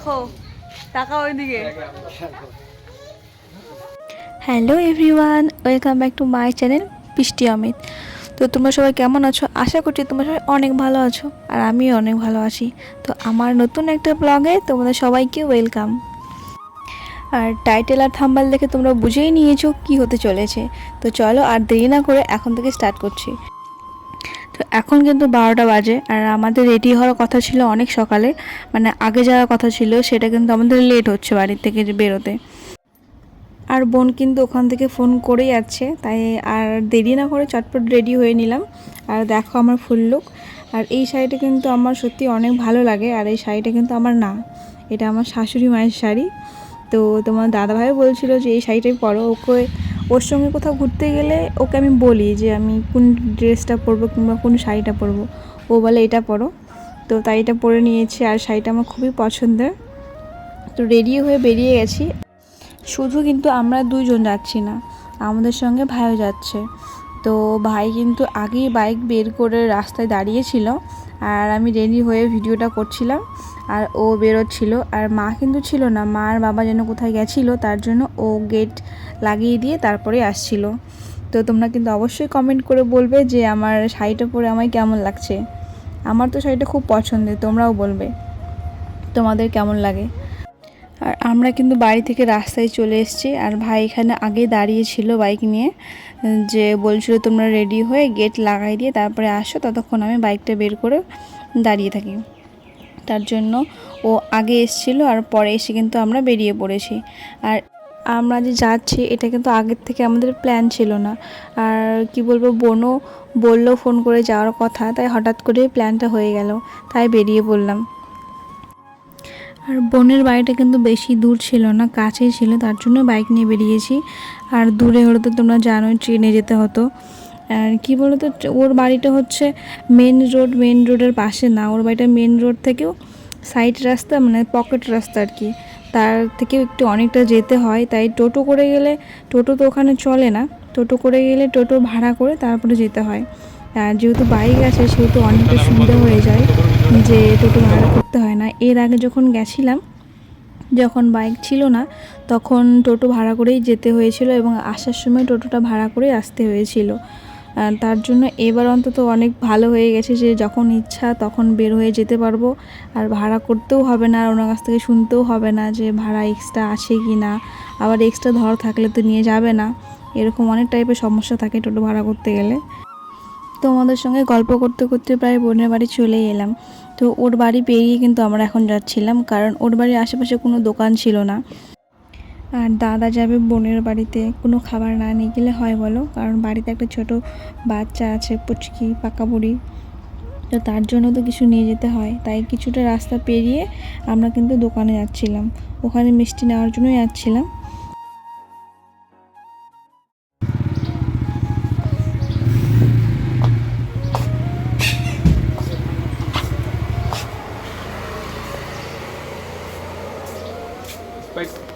দেখো, তাকাও ওইদিকে। Hello everyone, welcome back to my channel বৃষ্টি অমিত। তো তোমরা সবাই কেমন আছো? আশা করছি তোমরা সবাই অনেক ভালো আছো, আর আমিও অনেক ভালো আছি। তো আমার নতুন একটা ব্লগে তোমাদের সবাইকে ওয়েলকাম। আর টাইটেল আর থাম্বনেল দেখে তোমরা বুঝেই নিয়েছো কি হতে চলেছে। তো চলো আর দেরি না করে এখন থেকে স্টার্ট করছি। তো এখন কিন্তু 12টা বাজে, আর আমাদের রেডি হওয়ার কথা ছিল অনেক সকালে, মানে আগে যাওয়ার কথা ছিল, সেটা কিন্তু আমাদের লেট হচ্ছে বাড়ির থেকে বেরোতে। আর বোন কিন্তু ওখান থেকে ফোন করে যাচ্ছে, তাই আর দেরি না করে চটপট রেডি হয়ে নিলাম। আর দেখো আমার ফুল লুক। আর এই শাড়িটা কিন্তু আমার সত্যি অনেক ভালো লাগে, আর এই শাড়িটা কিন্তু আমার না, এটা আমার শাশুড়ি মায়ের শাড়ি। তো তোমার দাদাভাই বলছিল যে এই শাড়িটাই পরো, ওর সঙ্গে কোথাও ঘুরতে গেলে ওকে আমি বলি যে আমি কোন ড্রেসটা পরবো কিংবা কোন শাড়িটা পরবো, ও বলে এটা পরো। তো তাই এটা পরে নিয়েছি, আর শাড়িটা আমার খুবই পছন্দের। তো রেডি হয়ে বেরিয়ে গেছি। শুধু কিন্তু আমরা দুইজন যাচ্ছি না, আমাদের সঙ্গে ভাইও যাচ্ছে। তো ভাই কিন্তু আগেই বাইক বের করে রাস্তায় দাঁড়িয়েছিল, আর আমি রেডি হয়ে ভিডিওটা করছিলাম, আর ও বেরোচ্ছিল। আর মা কিন্তু ছিল না, মা আর বাবা যেন কোথায় গেছিলো, তার জন্য ও গেট লাগিয়ে দিয়ে তারপরে আসছিল। তো তোমরা কিন্তু অবশ্যই কমেন্ট করে বলবে যে আমার শাড়িটা পরে আমায় কেমন লাগছে। আমার তো শাড়িটা খুব পছন্দের, তোমরাও বলবে তোমাদের কেমন লাগে। আর আমরা কিন্তু বাড়ি থেকে রাস্তায় চলে এসেছি, আর ভাই এখানে আগে দাঁড়িয়েছিল বাইক নিয়ে, যে বলছিল তোমরা রেডি হয়ে গেট লাগাই দিয়ে তারপরে আসো, ততক্ষণ আমি বাইকটা বের করে দাঁড়িয়ে থাকি। তার জন্য ও আগে এসেছিল, আর পরে এসে কিন্তু আমরা বেরিয়ে পড়েছি। আর আমরা যে যাচ্ছি এটা কিন্তু আগের থেকে আমাদের প্ল্যান ছিল না। আর কি বলবো, বোনও বললো ফোন করে যাওয়ার কথা, তাই হঠাৎ করে প্ল্যানটা হয়ে গেল, তাই বেরিয়ে পড়লাম। আর বোনের বাড়িটা কিন্তু বেশি দূর ছিল না, কাছেই ছিল, তার জন্য বাইক নিয়ে বেরিয়েছি। আর দূরে হলে তো তোমরা জানোই ট্রেনে যেতে হতো। আর কী বলো তো, ওর বাড়িটা হচ্ছে মেন রোডের পাশে না, ওর বাড়িটা মেন রোড থেকেও সাইড রাস্তা, মানে পকেট রাস্তা আর কি, তার থেকেও একটু অনেকটা যেতে হয়। তাই টোটো করে গেলে, টোটো তো ওখানে চলে না, টোটো করে গেলে টোটো ভাড়া করে তারপরে যেতে হয়। আর যেহেতু বাইক আছে সেহেতু অনেকটা সুবিধা হয়ে যায় যে টোটো ভাড়া করতে হয় না। এর আগে যখন গেছিলাম, যখন বাইক ছিল না, তখন টোটো ভাড়া করেই যেতে হয়েছিল, এবং আসার সময় টোটোটা ভাড়া করে আসতে হয়েছিল। তার জন্য এবার অন্তত অনেক ভালো হয়ে গেছে যে যখন ইচ্ছা তখন বের হয়ে যেতে পারবো, আর ভাড়া করতেও হবে না, আর ওনার কাছ থেকে শুনতেও হবে না যে ভাড়া এক্সট্রা আছে কি না, আবার এক্সট্রা ধর থাকলে তো নিয়ে যাবে না, এরকম অনেক টাইপের সমস্যা থাকে টোটো ভাড়া করতে গেলে। তো আমাদের সঙ্গে গল্প করতে করতে প্রায় বোনের বাড়ি চলেই এলাম। তো ওর বাড়ি পেরিয়ে কিন্তু আমরা এখন যাচ্ছিলাম, কারণ ওর বাড়ির আশেপাশে কোনো দোকান ছিল না। আর দাদা যাবে বোনের বাড়িতে, কোনো খাবার না নিয়ে গেলে হয় বলো, কারণ বাড়িতে একটা ছোট বাচ্চা আছে, পুচকি পাকা বুড়ি, তো তার জন্য তো কিছু নিয়ে যেতে হয়। তাই কিছুটা রাস্তা পেরিয়ে আমরা কিন্তু দোকানে যাচ্ছিলাম, ওখানে মিষ্টি নেওয়ার জন্যই যাচ্ছিলাম।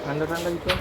ঠান্ডা ঠান্ডা দিতে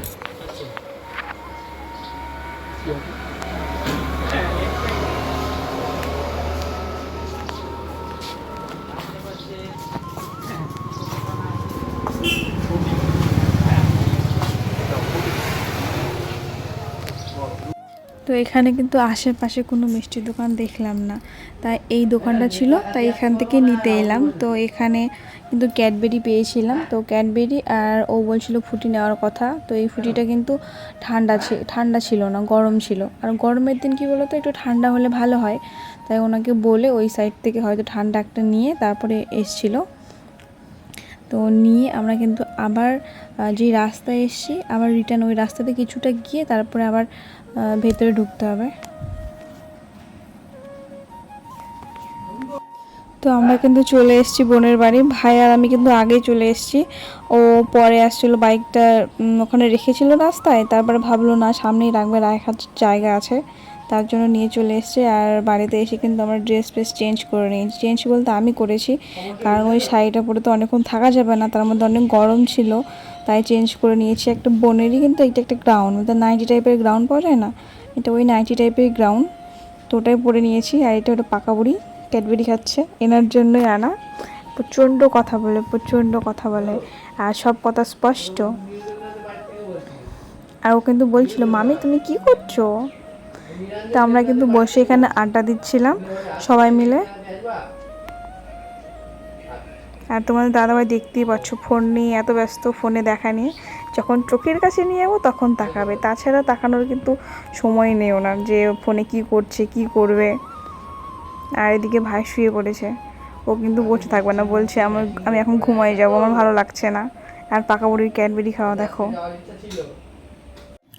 তো এখানে কিন্তু আশেপাশে কোনো মিষ্টির দোকান দেখলাম না, তাই এই দোকানটা ছিল, তাই এখান থেকে নিতে এলাম। তো এখানে কিন্তু ক্যাডবেরি পেয়েছিলাম, তো ক্যাডবেরি, আর ও বলছিল ফুটি নেওয়ার কথা। তো এই ফুটিটা কিন্তু ঠান্ডা ছিল না, গরম ছিল। আর গরমের দিন কী বলো তো, একটু ঠান্ডা হলে ভালো হয়, তাই ওনাকে বলে ওই সাইড থেকে হয়তো ঠান্ডা একটা নিয়ে তারপরে এসছিল। তো নিয়ে আমরা কিন্তু আবার যে রাস্তায় এসেছি, আবার রিটার্ন ওই রাস্তাতে কিছুটা গিয়ে তারপরে আবার ভেতরে ঢুকতে হবে। তো আমরা কিন্তু চলে এসেছি বোনের বাড়ি, ভাই আর আমি কিন্তু আগেই চলে এসেছি। ও পরে আসছিলো, বাইকটা ওখানে রেখেছিল রাস্তায়, তারপরে ভাবলো না সামনেই রাখবে, রাখার জায়গা আছে, তার জন্য নিয়ে চলে এসছে। আর বাড়িতে এসে কিন্তু আমরা ড্রেস চেঞ্জ করে নিয়েছি, চেঞ্জ বলতে আমি করেছি, কারণ ওই শাড়িটা পরে তো অনেকক্ষণ থাকা যাবে না, তার মধ্যে অনেক গরম ছিল, তাই চেঞ্জ করে নিয়েছি। একটা বোনেরই কিন্তু এটা একটা গ্রাউন্ড, ওটা নাইটি টাইপের গ্রাউন্ড পাওয়া যায় না, এটা ওই নাইটি টাইপের গ্রাউন্ড, তো ওটাই পরে নিয়েছি। আর এটা ওটা পাকা বুড়ি ক্যাডবেরি খাচ্ছে, এনার জন্যই আনা, প্রচণ্ড কথা বলে। আর সব কথা স্পষ্ট। আর ও কিন্তু বলছিল, মামি তুমি কি করছো? তো আমরা কিন্তু বসে এখানে আড্ডা দিচ্ছিলাম সবাই মিলে। আর তোমাদের দাদাভাই দেখতেই পাচ্ছ ফোন নিয়ে এত ব্যস্ত, ফোনে দেখা নিয়ে। যখন চোখের কাছে নিয়ে যাবো তখন তাকাবে, তাছাড়া তাকানোর কিন্তু সময় নেই ওনার, যে ফোনে কি করছে কি করবে। আর এদিকে ভাই শুয়ে পড়েছে, ও কিন্তু বসে থাকবে না, বলছে আমি এখন ঘুমাই যাবো, আমার ভালো লাগছে না। আর পাকা বুড়ির ক্যাডবেরি খাওয়া দেখো।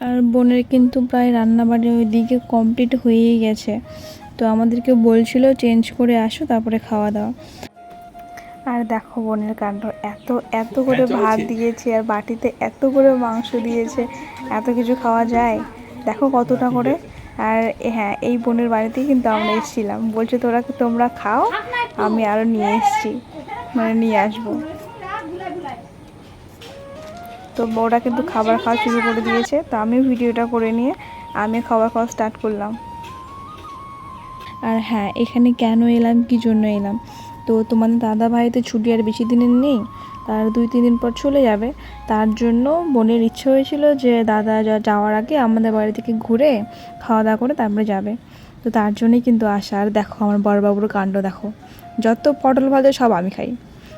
আর বোনের কিন্তু প্রায় রান্নাবাড়ি ওই দিকে কমপ্লিট হয়েই গেছে, তো আমাদেরকে বলছিল চেঞ্জ করে আসো তারপরে খাওয়া দাওয়া। আর দেখো বোনের কাণ্ড, এত এত করে ভাত দিয়েছে আর বাটিতে এত করে মাংস দিয়েছে, এত কিছু খাওয়া যায়? দেখো কতটা করে। আর হ্যাঁ, এই বোনের বাড়িতেই কিন্তু আমরা এসেছিলাম, বলছে তোমরা খাও, আমি আরও নিয়ে এসেছি, মানে নিয়ে আসবো। তো ওরা কিন্তু খাবার খাওয়া শুরু করে দিয়েছে, তো আমি ভিডিওটা করে নিয়ে আমি খাবার খাওয়া স্টার্ট করলাম। আর হ্যাঁ, এখানে কেন এলাম, কি জন্য এলাম, তো তোমাদের দাদা ভাই তো ছুটি আর বেশি দিনের নেই, তার 2-3 দিন পর চলে যাবে। তার জন্য বোনের ইচ্ছে হয়েছিল যে দাদা যাওয়ার আগে আমাদের বাড়ি থেকে ঘুরে খাওয়া দাওয়া করে তারপরে যাবে। তো তার জন্যই কিন্তু আসা। আর দেখো আমার বড়বাবুর কাণ্ড দেখো, যত পটল ভাজা সব আমি খাই।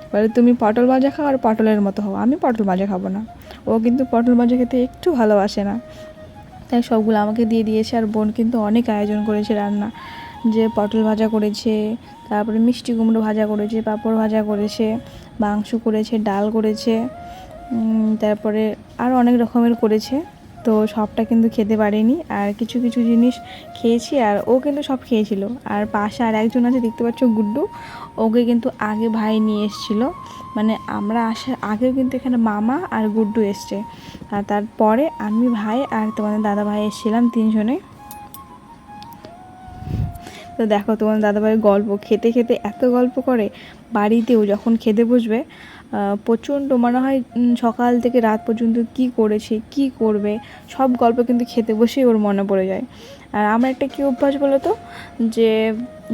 এবারে তুমি পটল ভাজা খাও আর পটলের মতো হও, আমি পটল ভাজা খাবো না। ও কিন্তু পটল ভাজা খেতে একটু ভালোবাসে না, তাই সবগুলো আমাকে দিয়ে দিয়েছে। আর বোন কিন্তু অনেক আয়োজন করেছে রান্না, যে পটল ভাজা করেছে, তারপরে মিষ্টি কুমড়ো ভাজা করেছে, পাঁপড় ভাজা করেছে, মাংস করেছে, ডাল করেছে, তারপরে আরও অনেক রকমের করেছে। তো সবটা কিন্তু খেতে পারিনি, আর কিছু কিছু জিনিস খেয়েছি, আর ও কিন্তু সব খেয়েছিল। আর পাশে আর একজন আছে দেখতে পাচ্ছ, গুড্ডু, ওকে কিন্তু আগে ভাই নিয়ে এসেছিলো, মানে আমরা আসার আগেও কিন্তু এখানে মামা আর গুড্ডু এসছে, আর তারপরে আমি, ভাই আর তোমাদের দাদা ভাই এসেছিলাম 3 জনে। তো দেখো তোমার দাদাভাইয়ের গল্প, খেতে খেতে এত গল্প করে, বাড়িতেও যখন খেতে বসবে প্রচণ্ড মনে হয় সকাল থেকে রাত পর্যন্ত কি করেছে কি করবে সব গল্প কিন্তু খেতে বসেই ওর মনে পড়ে যায়। আর আমার একটা কী অভ্যাস বলো তো, যে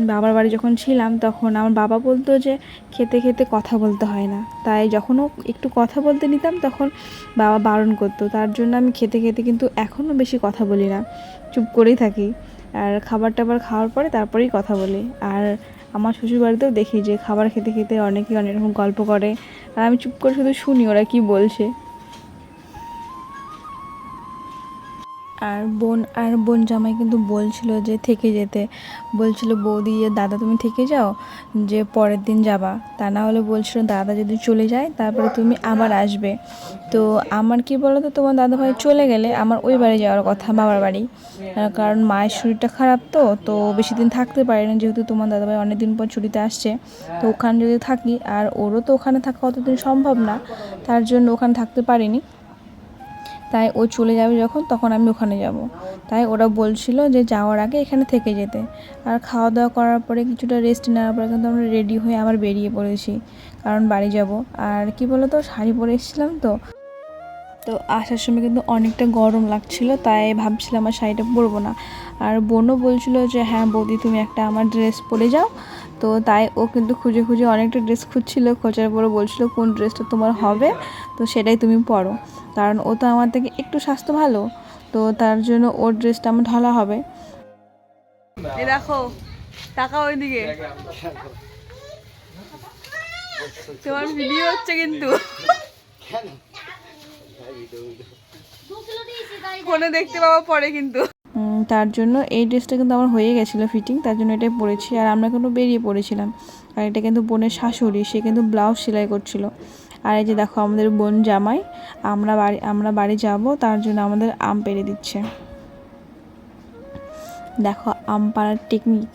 বাবার বাড়ি যখন ছিলাম তখন আমার বাবা বলতো যে খেতে খেতে কথা বলতে হয় না, তাই যখনও একটু কথা বলতে নিতাম তখন বাবা বারণ করতো। তার জন্য আমি খেতে খেতে কিন্তু এখনও বেশি কথা বলি না, চুপ করেই থাকি। আর খাবার টাবার খাওয়ার পরে তারপরেই কথা বলি। আর আমার শ্বশুরবাড়িতেও দেখি যে খাবার খেতে খেতে অনেকেই অনেক রকম গল্প করে, আর আমি চুপ করে শুধু শুনি ওরা কি বলছে। আর বোন জামাই কিন্তু বলছিল যে থেকে যেতে, বলছিল বৌদি দাদা তুমি থেকে যাও, যে পরের দিন যাবা, তা না হলে বলছিল দাদা যদি চলে যায় তারপরে তুমি আবার আসবে। তো আমার কি বলো তো, তোমার দাদাভাই চলে গেলে আমার ওই বাড়ি যাওয়ার কথা, বাবার বাড়ি, কারণ মায়ের শরীরটা খারাপ, তো বেশি দিন থাকতে পারে না, যেহেতু তোমার দাদাভাই অনেক দিন পর ছুটিতে আসছে। তো ওখানে যদি থাকি, আর ওরও তো ওখানে থাকা অতদিন সম্ভব না, তার জন্য ওখানে থাকতে পারিনি। তাই ও চলে যাবে যখন, তখন আমি ওখানে যাব। তাই ওরা বলছিল যে যাওয়ার আগে এখানে থেকে যেতে। আর খাওয়া দাওয়া করার পরে কিছুটা রেস্ট নেওয়ার পরে কিন্তু আমরা রেডি হয়ে আবার বেরিয়ে পড়েছি, কারণ বাড়ি যাব। আর কি বলো তো, শাড়ি পরে এসেছিলাম, তো আসার সময় কিন্তু অনেকটা গরম লাগছিল, তাই ভাবছিলাম আমার শাড়িটা পরবো না। আর বোনও বলছিল যে হ্যাঁ বৌদি তুমি একটা আমার ড্রেস পরে যাও, তো তাই ও কিন্তু খুঁজে খুঁজে অনেকটা ড্রেস খুঁজছিল, খোঁজার পরে বলছিল কোন ড্রেসটা তোমার হবে, তো সেটাই তুমি পরো, কারণ ও তো আমার থেকে একটু স্বাস্থ্য ভালো, তো তার জন্য ওর ড্রেসটা আমার ঢালা হবে। এই দেখো, টাকা ওইদিকে, তোমার ভিডিও হচ্ছে কিন্তু ফোনে দেখতে পাবো পরে কিন্তু। তার জন্য এই ড্রেসটা কিন্তু আমার হয়ে গেছিলো ফিটিং, তার জন্য এটাই পরেছি। আর আমরা কিন্তু বেরিয়ে পড়েছিলাম। আর এটা কিন্তু বোনের শাশুড়ি, সে কিন্তু ব্লাউজ সেলাই করছিল। আর এই যে দেখো আমাদের বোন জামাই, আমরা বাড়ি যাব, তার জন্য আমাদের আম পেড়ে দিচ্ছে। দেখো আম পাড়ার টেকনিক,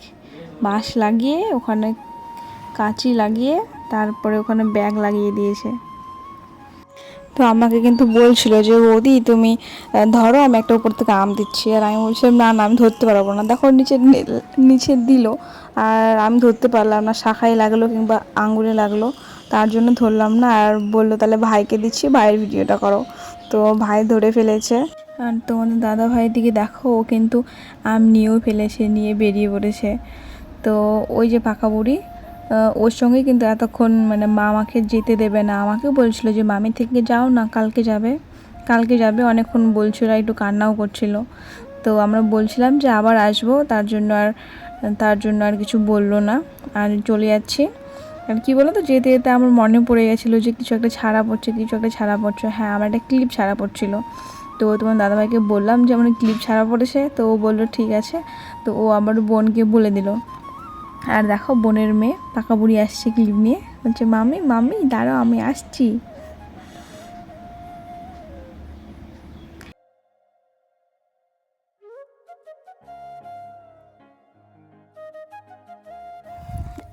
বাঁশ লাগিয়ে ওখানে কাঁচি লাগিয়ে তারপরে ওখানে ব্যাগ লাগিয়ে দিয়েছে। তো আমাকে কিন্তু বলছিল যে বৌদি তুমি ধরো, আমি একটা উপর থেকে আম দিচ্ছি। আর আমি বলছিলাম না না, আমি ধরতে পারবো না। দেখো নিচে দিল, আর আমি ধরতে পারলাম না, শাখায় লাগলো কিংবা আঙুলে লাগলো, তার জন্য ধরলাম না। আর বললো তাহলে ভাইকে দিচ্ছি, ভাইয়ের ভিডিওটা করো। তো ভাই ধরে ফেলেছে। আর তোমাদের দাদা ভাইয়ের দিকে দেখো, ও কিন্তু আম নিয়েও ফেলেছে, নিয়ে বেরিয়ে পড়েছে। তো ওই যে পাকা বুড়ি, ওর সঙ্গে কিন্তু এতক্ষণ মানে মা আমাকে যেতে দেবে না, আমাকে বলছিল যে মামি থেকে যাও না, কালকে যাবে অনেকক্ষণ বলছিল, একটু কান্নাও করছিল। তো আমরা বলছিলাম যে আবার আসবো, তার জন্য আর কিছু বললো না, আর চলে যাচ্ছি। আর কী বলো তো, যেতে যেতে আমার মনে পড়ে গেছিলো যে কিছু একটা ছাড়া পড়ছে। হ্যাঁ, আমার একটা ক্লিপ ছাড়া পড়ছিল। তো তোমার দাদাভাইকে বললাম যে আমার ক্লিপ ছাড়া পড়েছে, তো ও বললো ঠিক আছে। তো ও আবার বোনকে বলে দিল। আর দেখো বোনের মেয়ে পাকা বুড়ি আসছে ক্লিপ নিয়ে, বলছে মামি মামি দাঁড়াও আমি আসছি।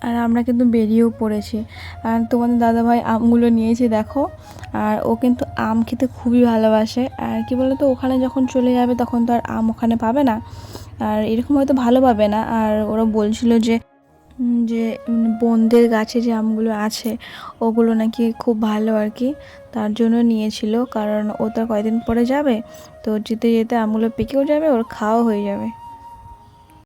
আর আমরা কিন্তু বেরিয়েও পড়েছি। আর তোমাদের দাদাভাই আমগুলো নিয়েছে দেখো। আর ও কিন্তু আম খেতে খুবই ভালোবাসে। আর কি বলতো, ওখানে যখন চলে যাবে তখন তো আর আম ওখানে পাবে না, আর এরকম হয়তো ভালো পাবে না। আর ওরা বলছিল যে বোনদের গাছে যে আমগুলো আছে ওগুলো নাকি খুব ভালো আর কি, তার জন্য নিয়েছিল। কারণ ও তো কয়েকদিন পরে যাবে, তো যেতে যেতে আমগুলো পেকেও যাবে, ওর খাওয়া হয়ে যাবে।